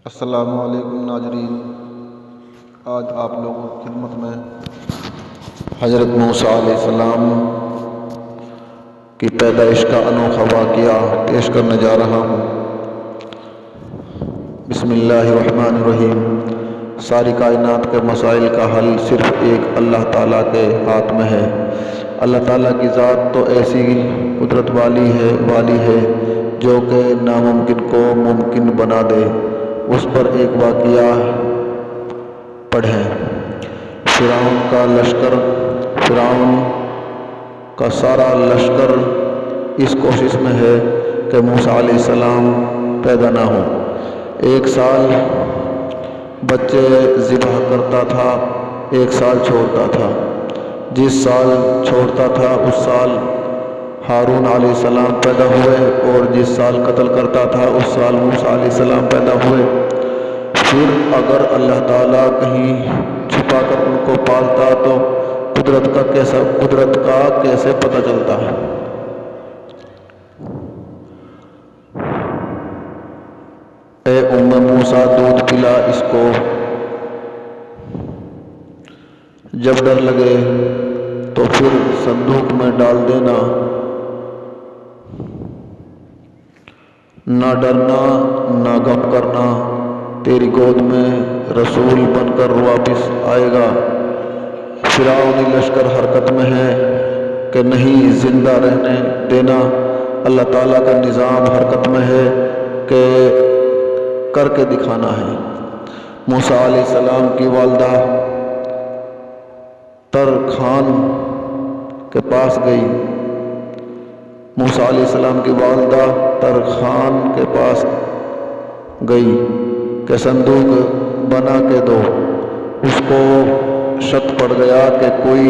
السلام علیکم ناظرین، آج آپ لوگوں کی خدمت میں حضرت موسیٰ علیہ السلام کی پیدائش کا انوکھا واقعہ پیش کرنے جا رہا ہوں۔ بسم اللہ الرحمن الرحیم۔ ساری کائنات کے مسائل کا حل صرف ایک اللہ تعالیٰ کے ہاتھ میں ہے۔ اللہ تعالیٰ کی ذات تو ایسی قدرت والی ہے جو کہ ناممکن کو ممکن بنا دے۔ اس پر ایک واقعہ پڑھیں۔ فرعون کا سارا لشکر اس کوشش میں ہے کہ موسیٰ علیہ السلام پیدا نہ ہو۔ 1 سال بچے ذبح کرتا تھا، 1 سال چھوڑتا تھا۔ جس سال چھوڑتا تھا اس سال ہارون علیہ السلام پیدا ہوئے، اور جس سال قتل کرتا تھا اس سال موسیٰ علیہ السلام پیدا ہوئے۔ پھر اگر اللہ تعالیٰ کہیں چھپا کر ان کو پالتا تو قدرت کا کیسے پتہ چلتا ہے؟ اے موسیٰ، دودھ پلا اس کو، جب ڈر لگے تو پھر صندوق میں ڈال دینا، نہ ڈرنا نہ غم کرنا، تیری گود میں رسول بن کر واپس آئے گا۔ فرعونی لشکر حرکت میں ہے کہ نہیں زندہ رہنے دینا، اللہ تعالیٰ کا نظام حرکت میں ہے کہ کر کے دکھانا ہے۔ موسیٰ علیہ السلام کی والدہ ترخان کے پاس گئی۔ موسیٰ علیہ السلام کی والدہ ترخان کے پاس گئی کہ صندوق بنا کے دو۔ اس کو شک پڑ گیا کہ کوئی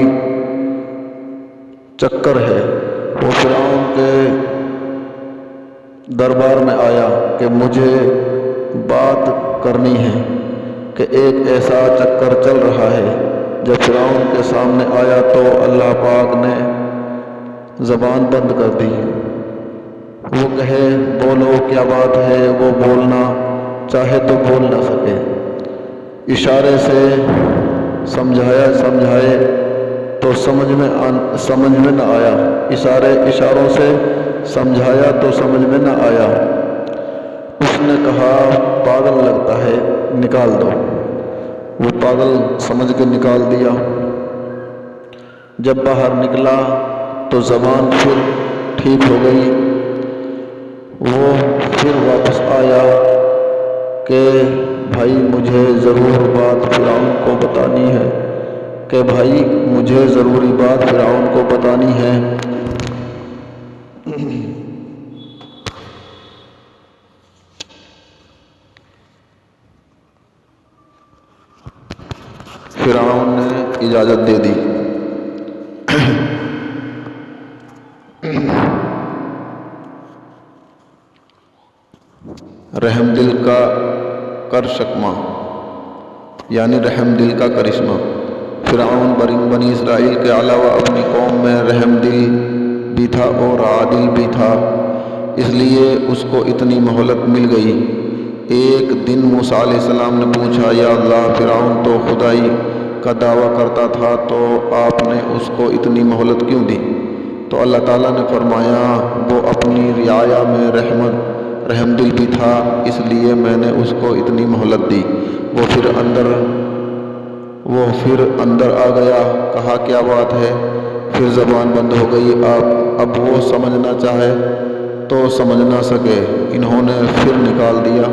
چکر ہے۔ وہ فرعون کے دربار میں آیا کہ مجھے بات کرنی ہے کہ ایک ایسا چکر چل رہا ہے۔ جب فرعون کے سامنے آیا تو اللہ پاک نے زبان بند کر دی۔ وہ کہے بولو کیا بات ہے، وہ بولنا چاہے تو بول نہ سکے۔ اشارے سے سمجھائے تو سمجھ میں نہ آیا، اشاروں سے سمجھایا تو سمجھ میں نہ آیا۔ اس نے کہا پاگل لگتا ہے، نکال دو۔ وہ پاگل سمجھ کے نکال دیا۔ جب باہر نکلا تو زبان پھر ٹھیک ہو گئی۔ وہ پھر واپس آیا کہ بھائی مجھے ضرور بات فرعون کو بتانی ہے۔ فرعون نے اجازت دے دی۔ رحم دل کا کرشمہ، یعنی رحم دل کا کرشمہ۔ فرعون بنی اسرائیل کے علاوہ اپنی قوم میں رحم دل بھی تھا اور عادل بھی تھا، اس لیے اس کو اتنی مہلت مل گئی۔ ایک دن موسیٰ علیہ السلام نے پوچھا یا اللہ، فرعون تو خدائی کا دعویٰ کرتا تھا تو آپ نے اس کو اتنی مہلت کیوں دی؟ تو اللہ تعالیٰ نے فرمایا وہ اپنی رعایا میں رحم دل بھی تھا، اس لیے میں نے اس کو اتنی مہلت دی۔ وہ پھر اندر آ گیا، کہا کیا بات ہے؟ پھر زبان بند ہو گئی۔ اب وہ سمجھنا چاہے تو سمجھ نہ سکے۔ انہوں نے پھر نکال دیا۔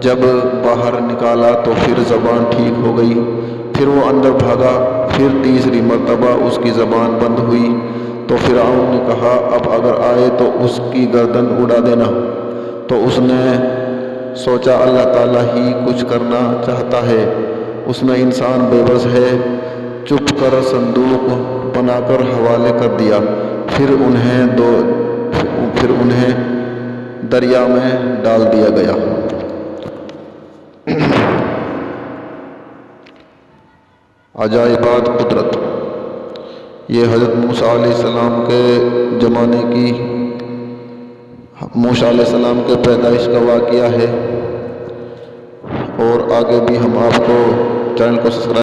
جب باہر نکالا تو پھر زبان ٹھیک ہو گئی۔ پھر وہ اندر بھاگا، پھر تیسری مرتبہ اس کی زبان بند ہوئی تو فرعون نے کہا اب اگر آئے تو اس کی گردن اڑا دینا۔ تو اس نے سوچا اللہ تعالیٰ ہی کچھ کرنا چاہتا ہے، اس میں انسان بے بس ہے۔ چپ کر صندوق بنا کر حوالے کر دیا۔ پھر انہیں دریا میں ڈال دیا گیا۔ عجائبات قدرت، یہ حضرت موسیٰ علیہ السلام کے زمانے کی موسیٰ علیہ السلام کے پیدائش کا واقعہ ہے۔ اور آگے بھی ہم آپ کو چینل کو سبسکرائب